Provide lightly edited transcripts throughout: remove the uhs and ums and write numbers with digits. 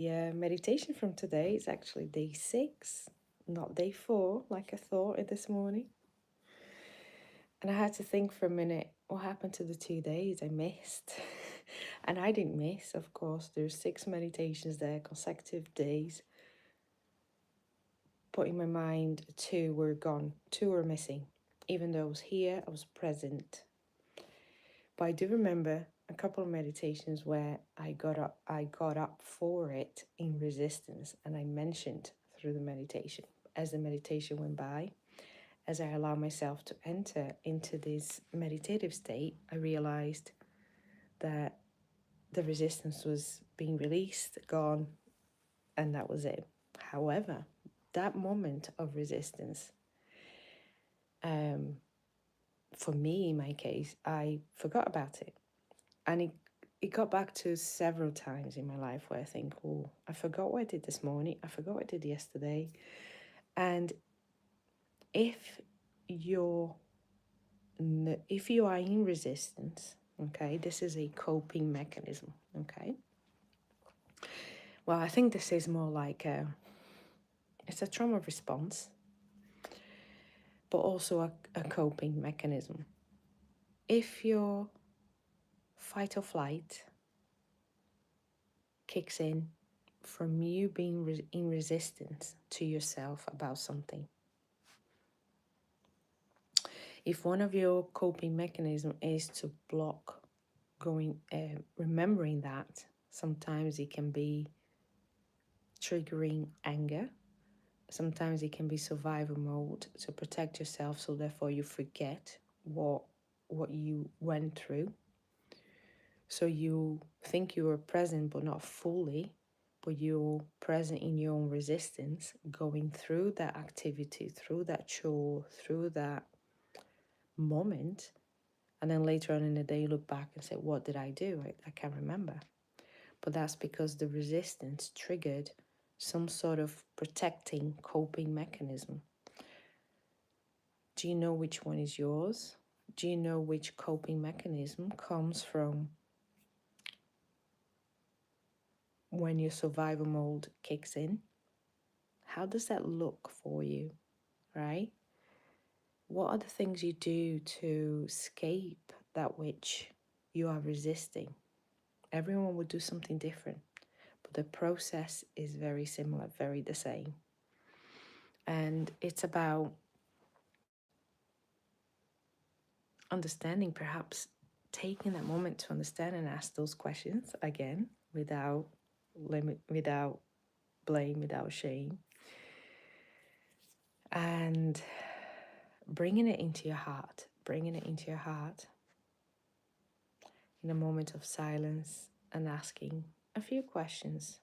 meditation from today is actually day 6, not day 4, like I thought it this morning. And I had to think for a minute, what happened to the 2 days I missed? And I didn't miss, of course. There's 6 meditations there, consecutive days. But in my mind, 2 were gone, 2 were missing. Even though I was here, I was present. But I do remember a couple of meditations where I got up for it in resistance, and I mentioned through the meditation, as the meditation went by, as I allowed myself to enter into this meditative state, I realized that the resistance was being released, gone, and that was it. However, that moment of resistance, for me, in my case, I forgot about it. And it got back to several times in my life where I think, oh, I forgot what I did this morning. I forgot what I did yesterday. And if you're if you are in resistance, okay, this is a coping mechanism, okay. Well, I think this is more like it's a trauma response, but also a coping mechanism. If your fight or flight kicks in from you being in resistance to yourself about something, if one of your coping mechanisms is to block remembering that, sometimes it can be triggering anger. Sometimes it can be survival mode to protect yourself, so therefore you forget what you went through. So you think you are present, but not fully, but you're present in your own resistance, going through that activity, through that chore, through that moment. And then later on in the day, you look back and say, what did I do? I can't remember. But that's because the resistance triggered some sort of protecting coping mechanism. Do you know which one is yours? Do you know which coping mechanism comes from when your survival mode kicks in? How does that look for you, right? What are the things you do to escape that which you are resisting? Everyone would do something different, but the process is very similar, very the same. And it's about understanding, perhaps taking that moment to understand and ask those questions again without limit, without blame, without shame, and bringing it into your heart, in a moment of silence and asking a few questions,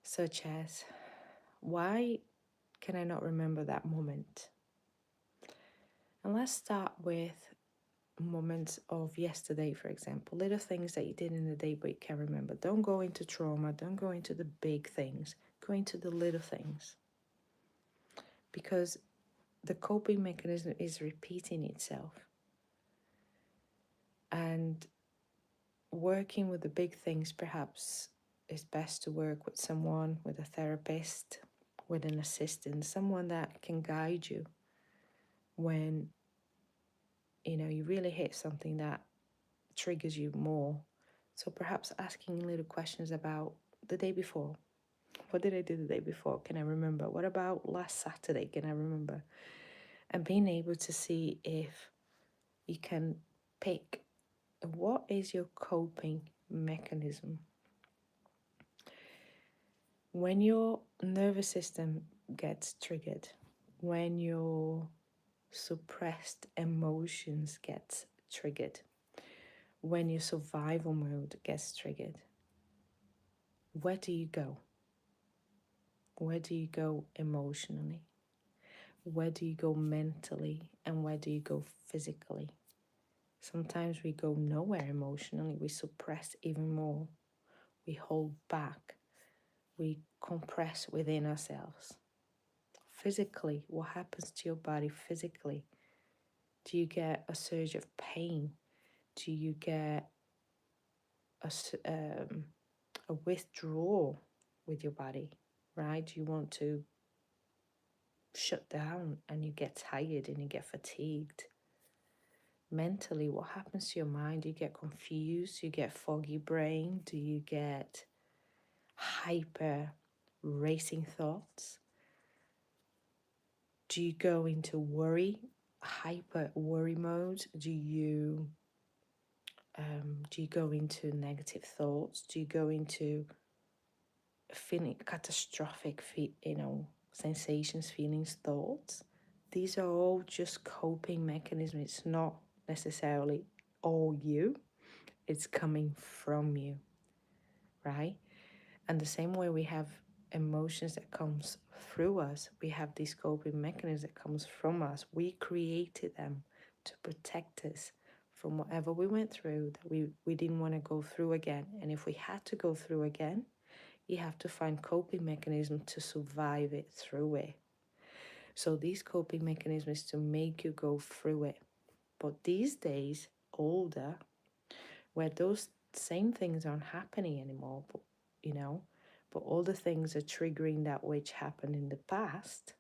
such as, why can I not remember that moment? And let's start with moments of yesterday, for example, little things that you did in the day but you can't remember. Don't go into trauma, don't go into the big things, go into the little things, because the coping mechanism is repeating itself. And working with the big things, perhaps it's best to work with someone, with a therapist, with an assistant, someone that can guide you when you really hit something that triggers you more. So perhaps asking little questions about the day before. What did I do the day before? Can I remember? What about last Saturday? Can I remember? And being able to see if you can pick what is your coping mechanism. When your nervous system gets triggered, when your suppressed emotions get triggered, when your survival mode gets triggered, where do you go? Where do you go emotionally? Where do you go mentally? And where do you go physically? Sometimes we go nowhere emotionally. We suppress even more. We hold back. We compress within ourselves. Physically, what happens to your body physically? Do you get a surge of pain? Do you get a withdrawal with your body, right? You want to shut down and you get tired and you get fatigued. Mentally, what happens to your mind? Do you get confused? Do you get foggy brain? Do you get hyper racing thoughts? Do you go into hyper worry mode? Do you go into negative thoughts? Do you go into feeling catastrophic, sensations, feelings, thoughts? These are all just coping mechanisms. It's not necessarily all you. It's coming from you, right? And the same way we have emotions that comes through us, we have these coping mechanisms that comes from us. We created them to protect us from whatever we went through that we didn't want to go through again. And if we had to go through again, you have to find coping mechanisms to survive it, through it. So these coping mechanisms to make you go through it. But these days, older, where those same things aren't happening anymore, but all the things are triggering that which happened in the past,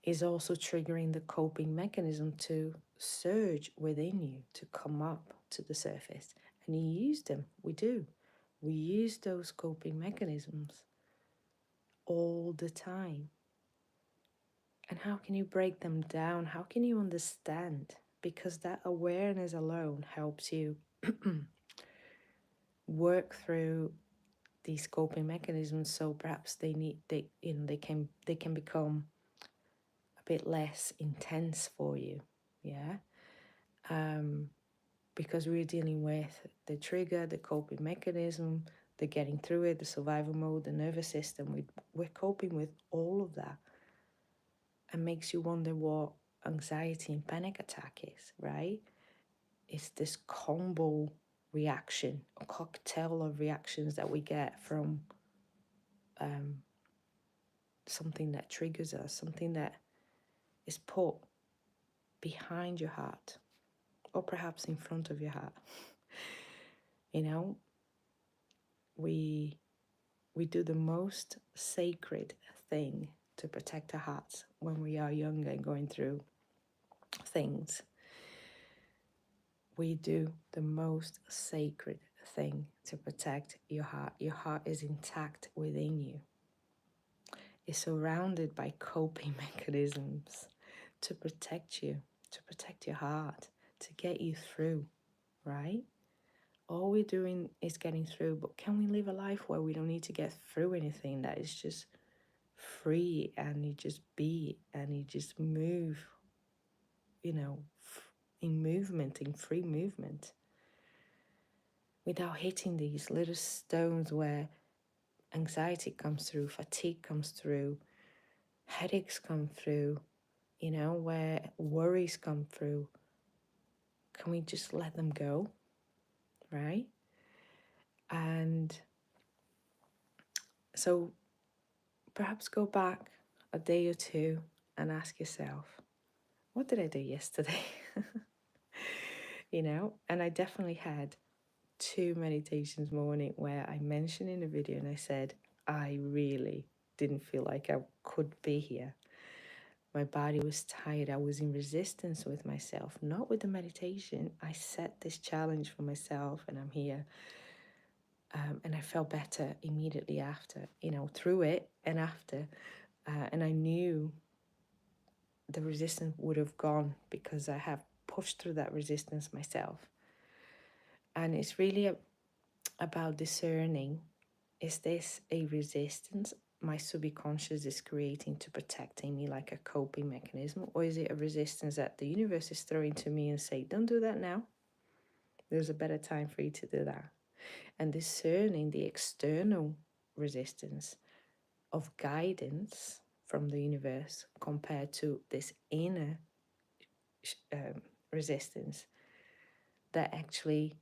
is also triggering the coping mechanism to surge within you, to come up to the surface. And you use them. We do. We use those coping mechanisms all the time. And how can you break them down? How can you understand? Because that awareness alone helps you work through these coping mechanisms, so perhaps they can become a bit less intense for you, yeah. Because we're dealing with the trigger, the coping mechanism, the getting through it, the survival mode, the nervous system. We're coping with all of that, and makes you wonder what anxiety and panic attack is, right? It's this combo reaction, a cocktail of reactions that we get from something that triggers us, something that is put behind your heart, or perhaps in front of your heart. We do the most sacred thing to protect our hearts when we are younger and going through things. We do the most sacred thing to protect your heart. Your heart is intact within you. It's surrounded by coping mechanisms to protect you, to protect your heart, to get you through, right? All we're doing is getting through, but can we live a life where we don't need to get through anything, that is just free, and you just be, and you just move, in movement, in free movement, without hitting these little stones where anxiety comes through, fatigue comes through, headaches come through, where worries come through. Can we just let them go, right? And so perhaps go back a day or two and ask yourself, what did I do yesterday? And I definitely had 2 meditations morning where I mentioned in the video and I said, I really didn't feel like I could be here. My body was tired. I was in resistance with myself, not with the meditation. I set this challenge for myself and I'm here. And I felt better immediately after, through it and after. And I knew the resistance would have gone because I have pushed through that resistance myself. And it's really about discerning, is this a resistance my subconscious is creating to protecting me like a coping mechanism? Or is it a resistance that the universe is throwing to me and say, don't do that now. There's a better time for you to do that. And discerning the external resistance of guidance from the universe compared to this inner resistance that actually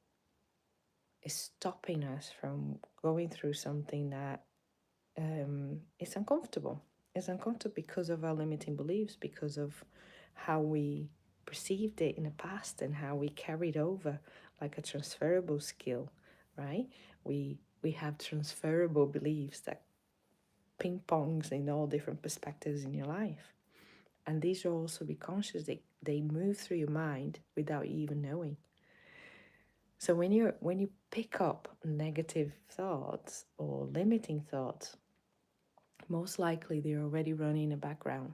is stopping us from going through something that is uncomfortable. It's uncomfortable because of our limiting beliefs, because of how we perceived it in the past and how we carried over like a transferable skill right? We have transferable beliefs that ping pongs in all different perspectives in your life. And these will also be conscious. They move through your mind without you even knowing. So when you pick up negative thoughts or limiting thoughts, most likely they're already running in the background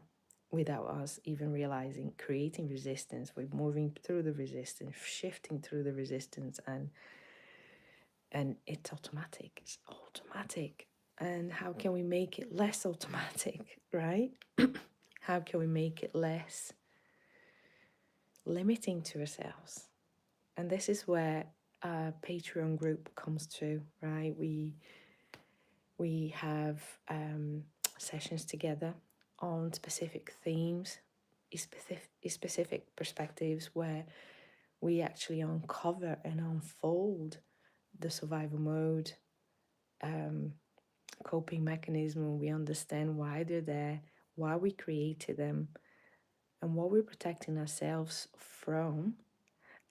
without us even realizing, creating resistance. We're moving through the resistance, shifting through the resistance, and it's automatic. It's automatic. And how can we make it less automatic, right? How can we make it less limiting to ourselves? And this is where a Patreon group comes to, right? We have sessions together on specific themes, specific perspectives where we actually uncover and unfold the survival mode, coping mechanism. We understand why they're there, why we created them, and what we're protecting ourselves from,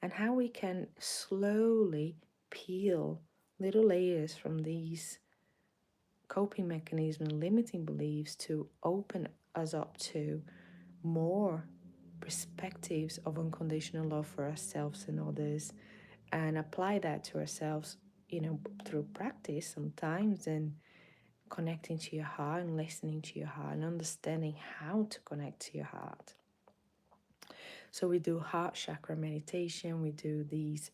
and how we can slowly peel little layers from these coping mechanisms and limiting beliefs to open us up to more perspectives of unconditional love for ourselves and others, and apply that to ourselves, through practice sometimes, and connecting to your heart and listening to your heart and understanding how to connect to your heart. So we do heart chakra meditation. We do these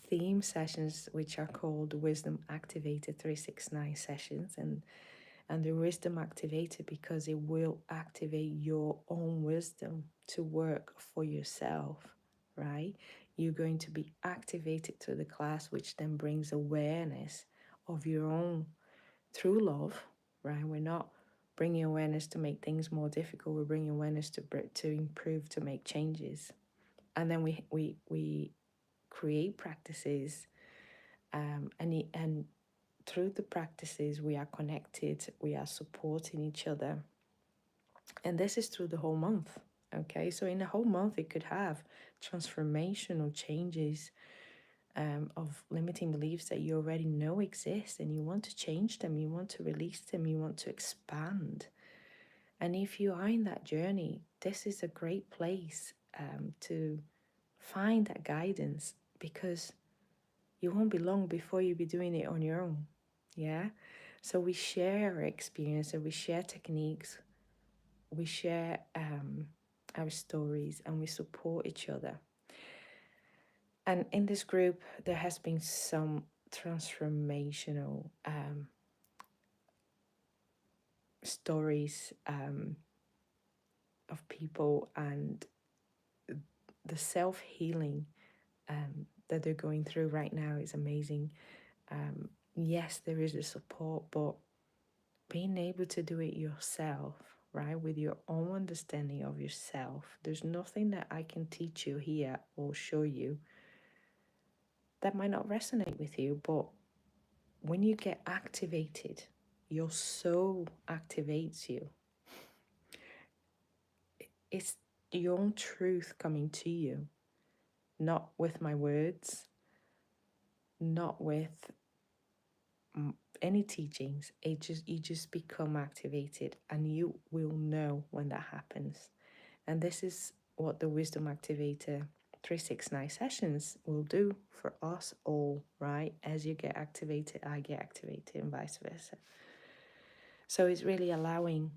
theme sessions, which are called Wisdom Activator 369 sessions, and the Wisdom Activator because it will activate your own wisdom to work for yourself, right? You're going to be activated through the class, which then brings awareness of your own through love, right? We're not bringing awareness to make things more difficult. We're bringing awareness to improve, to make changes. And then we create practices, and through the practices we are connected, we are supporting each other, and this is through the whole month. Okay, so in a whole month it could have transformational changes, of limiting beliefs that you already know exist, and you want to change them, you want to release them, you want to expand. And if you are in that journey, this is a great place to find that guidance, because you won't be long before you'll be doing it on your own. Yeah. So we share our experience, and we share techniques, we share our stories, and we support each other. And in this group, there has been some transformational stories of people, and the self-healing that they're going through right now is amazing. Yes, there is a support, but being able to do it yourself, right, with your own understanding of yourself, there's nothing that I can teach you here or show you that might not resonate with you. But when you get activated, your soul activates you. It's your own truth coming to you, not with my words, not with any teachings. You just become activated, and you will know when that happens. And this is what the Wisdom Activator 369 sessions will do for us all, right? As you get activated, I get activated, and vice versa. So it's really allowing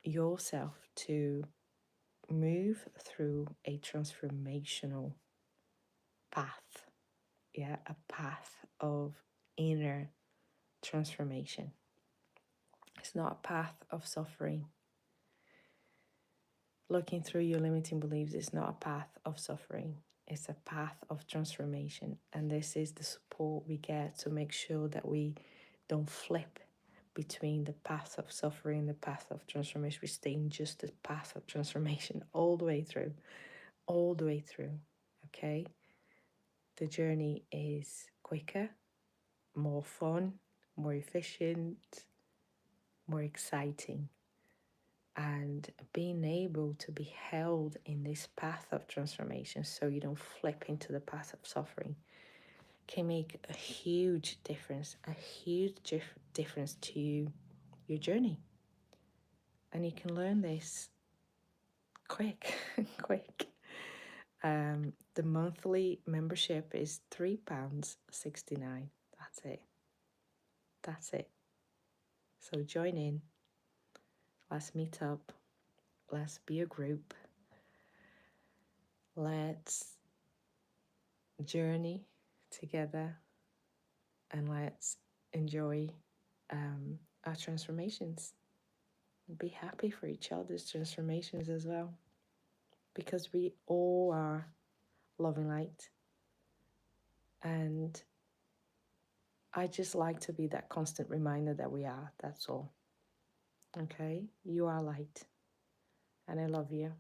yourself to move through a transformational path, yeah, a path of inner transformation. It's not a path of suffering. Looking through your limiting beliefs is not a path of suffering. It's a path of transformation. And this is the support we get to make sure that we don't flip between the path of suffering and the path of transformation. We stay in just the path of transformation all the way through, okay? The journey is quicker, more fun, more efficient, more exciting. And being able to be held in this path of transformation so you don't flip into the path of suffering can make a huge difference, difference to your journey. And you can learn this quick, quick. The monthly membership is £3.69. That's it. That's it. So join in. Let's meet up. Let's be a group. Let's journey together, and let's enjoy our transformations. Be happy for each other's transformations as well, because we all are loving light. And I just like to be that constant reminder that we are. That's all. Okay? You are light. And I love you.